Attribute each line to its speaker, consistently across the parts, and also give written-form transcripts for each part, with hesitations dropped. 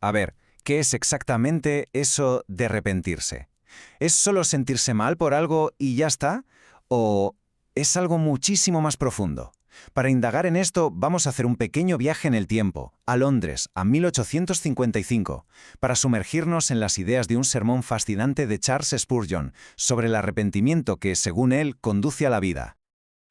Speaker 1: A ver, ¿qué es exactamente eso de arrepentirse? ¿Es solo sentirse mal por algo y ya está? ¿O es algo muchísimo más profundo? Para indagar en esto, vamos a hacer un pequeño viaje en el tiempo, a Londres, a 1855, para sumergirnos en las ideas de un sermón fascinante de Charles Spurgeon sobre el arrepentimiento que, según él, conduce a la vida.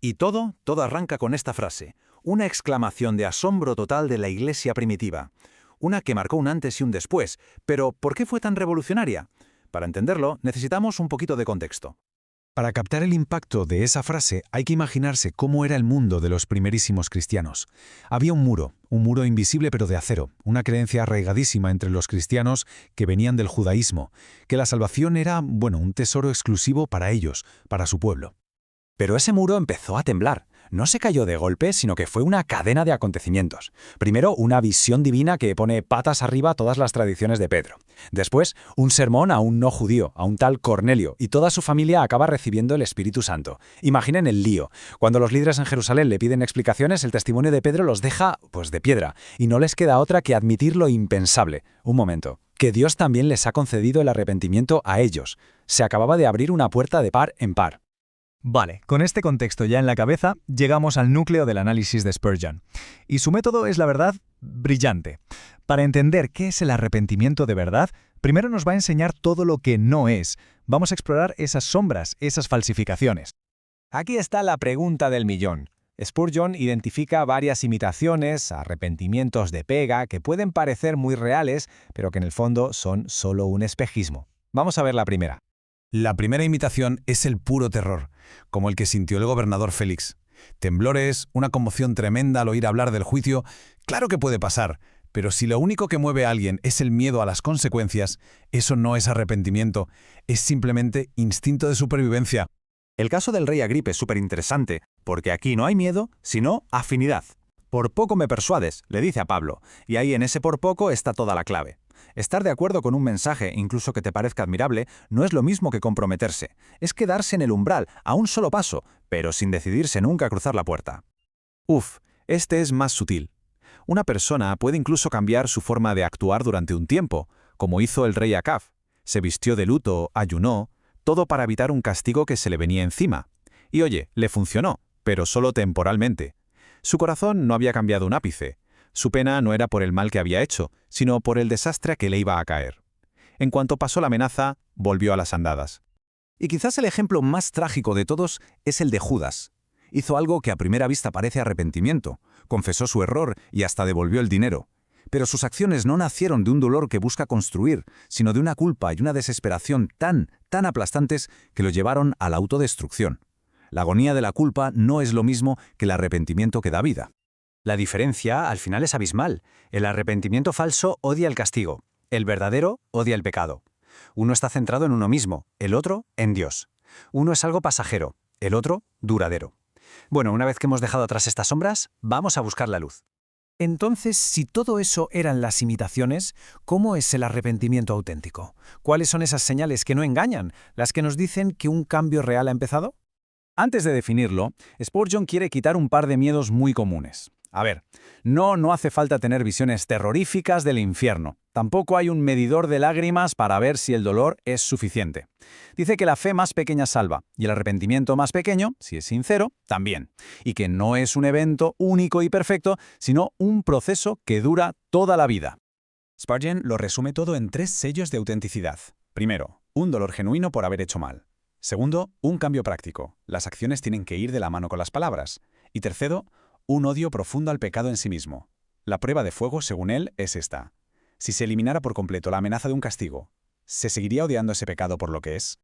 Speaker 2: Y todo arranca con esta frase, una exclamación de asombro total de la Iglesia primitiva. Una que marcó un antes y un después. Pero, ¿por qué fue tan revolucionaria? Para entenderlo, necesitamos un poquito de contexto.
Speaker 3: Para captar el impacto de esa frase hay que imaginarse cómo era el mundo de los primerísimos cristianos. Había un muro invisible pero de acero, una creencia arraigadísima entre los cristianos que venían del judaísmo, que la salvación era, un tesoro exclusivo para ellos, para su pueblo.
Speaker 4: Pero ese muro empezó a temblar. No se cayó de golpe, sino que fue una cadena de acontecimientos. Primero, una visión divina que pone patas arriba todas las tradiciones de Pedro. Después, un sermón a un no judío, a un tal Cornelio, y toda su familia acaba recibiendo el Espíritu Santo. Imaginen el lío. Cuando los líderes en Jerusalén le piden explicaciones, el testimonio de Pedro los deja, de piedra, y no les queda otra que admitir lo impensable. Un momento. Que Dios también les ha concedido el arrepentimiento a ellos. Se acababa de abrir una puerta de par en par.
Speaker 5: Vale, con este contexto ya en la cabeza, llegamos al núcleo del análisis de Spurgeon. Y su método es, la verdad, brillante. Para entender qué es el arrepentimiento de verdad, primero nos va a enseñar todo lo que no es. Vamos a explorar esas sombras, esas falsificaciones.
Speaker 1: Aquí está la pregunta del millón. Spurgeon identifica varias imitaciones, arrepentimientos de pega, que pueden parecer muy reales, pero que en el fondo son solo un espejismo. Vamos a ver la primera.
Speaker 2: La primera imitación es el puro terror, como el que sintió el gobernador Félix. Temblores, una conmoción tremenda al oír hablar del juicio, claro que puede pasar, pero si lo único que mueve a alguien es el miedo a las consecuencias, eso no es arrepentimiento, es simplemente instinto de supervivencia.
Speaker 4: El caso del rey Agripa es súper interesante, porque aquí no hay miedo, sino afinidad. Por poco me persuades, le dice a Pablo, y ahí en ese por poco está toda la clave. Estar de acuerdo con un mensaje, incluso que te parezca admirable, no es lo mismo que comprometerse. Es quedarse en el umbral, a un solo paso, pero sin decidirse nunca a cruzar la puerta.
Speaker 1: Este es más sutil. Una persona puede incluso cambiar su forma de actuar durante un tiempo, como hizo el rey Acab. Se vistió de luto, ayunó, todo para evitar un castigo que se le venía encima. Y oye, le funcionó, pero solo temporalmente. Su corazón no había cambiado un ápice. Su pena no era por el mal que había hecho, sino por el desastre a que le iba a caer. En cuanto pasó la amenaza, volvió a las andadas. Y quizás el ejemplo más trágico de todos es el de Judas. Hizo algo que a primera vista parece arrepentimiento, confesó su error y hasta devolvió el dinero. Pero sus acciones no nacieron de un dolor que busca construir, sino de una culpa y una desesperación tan aplastantes que lo llevaron a la autodestrucción. La agonía de la culpa no es lo mismo que el arrepentimiento que da vida.
Speaker 4: La diferencia, al final, es abismal. El arrepentimiento falso odia el castigo. El verdadero odia el pecado. Uno está centrado en uno mismo, el otro en Dios. Uno es algo pasajero, el otro duradero. Bueno, una vez que hemos dejado atrás estas sombras, vamos a buscar la luz.
Speaker 1: Entonces, si todo eso eran las imitaciones, ¿cómo es el arrepentimiento auténtico? ¿Cuáles son esas señales que no engañan, las que nos dicen que un cambio real ha empezado? Antes de definirlo, Spurgeon quiere quitar un par de miedos muy comunes. A ver, no hace falta tener visiones terroríficas del infierno. Tampoco hay un medidor de lágrimas para ver si el dolor es suficiente. Dice que la fe más pequeña salva, y el arrepentimiento más pequeño, si es sincero, también. Y que no es un evento único y perfecto, sino un proceso que dura toda la vida. Spurgeon lo resume todo en 3 sellos de autenticidad. Primero, un dolor genuino por haber hecho mal. Segundo, un cambio práctico. Las acciones tienen que ir de la mano con las palabras. Y tercero, un odio profundo al pecado en sí mismo. La prueba de fuego, según él, es esta. Si se eliminara por completo la amenaza de un castigo, ¿se seguiría odiando ese pecado por lo que es?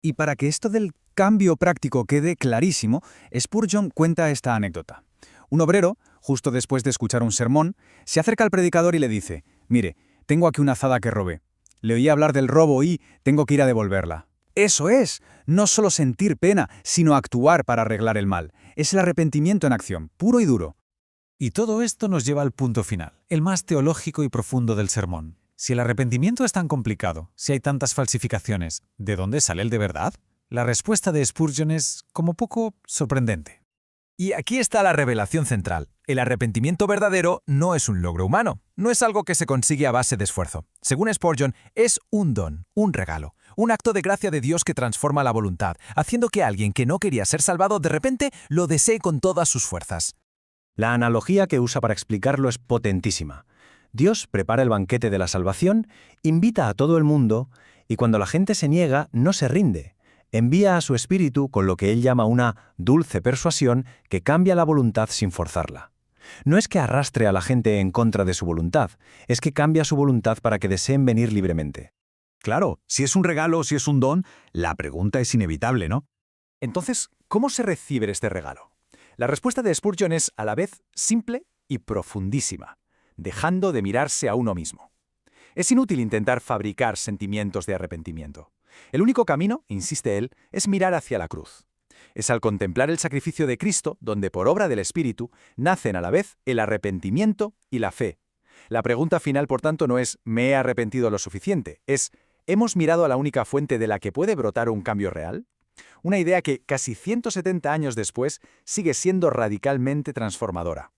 Speaker 1: Y para que esto del cambio práctico quede clarísimo, Spurgeon cuenta esta anécdota. Un obrero, justo después de escuchar un sermón, se acerca al predicador y le dice: «Mire, tengo aquí una azada que robé. Le oí hablar del robo y tengo que ir a devolverla». Eso es, no solo sentir pena, sino actuar para arreglar el mal. Es el arrepentimiento en acción, puro y duro.
Speaker 5: Y todo esto nos lleva al punto final, el más teológico y profundo del sermón. Si el arrepentimiento es tan complicado, si hay tantas falsificaciones, ¿de dónde sale el de verdad? La respuesta de Spurgeon es, como poco, sorprendente.
Speaker 1: Y aquí está la revelación central. El arrepentimiento verdadero no es un logro humano, no es algo que se consigue a base de esfuerzo. Según Spurgeon, es un don, un regalo, un acto de gracia de Dios que transforma la voluntad, haciendo que alguien que no quería ser salvado de repente lo desee con todas sus fuerzas.
Speaker 4: La analogía que usa para explicarlo es potentísima. Dios prepara el banquete de la salvación, invita a todo el mundo, y cuando la gente se niega, no se rinde. Envía a su espíritu con lo que él llama una dulce persuasión que cambia la voluntad sin forzarla. No es que arrastre a la gente en contra de su voluntad, es que cambia su voluntad para que deseen venir libremente.
Speaker 2: Claro, si es un regalo o si es un don, la pregunta es inevitable, ¿no?
Speaker 5: Entonces, ¿cómo se recibe este regalo? La respuesta de Spurgeon es a la vez simple y profundísima, dejando de mirarse a uno mismo. Es inútil intentar fabricar sentimientos de arrepentimiento. El único camino, insiste él, es mirar hacia la cruz. Es al contemplar el sacrificio de Cristo donde por obra del Espíritu nacen a la vez el arrepentimiento y la fe. La pregunta final, por tanto, no es ¿me he arrepentido lo suficiente? Es ¿hemos mirado a la única fuente de la que puede brotar un cambio real? Una idea que, casi 170 años después, sigue siendo radicalmente transformadora.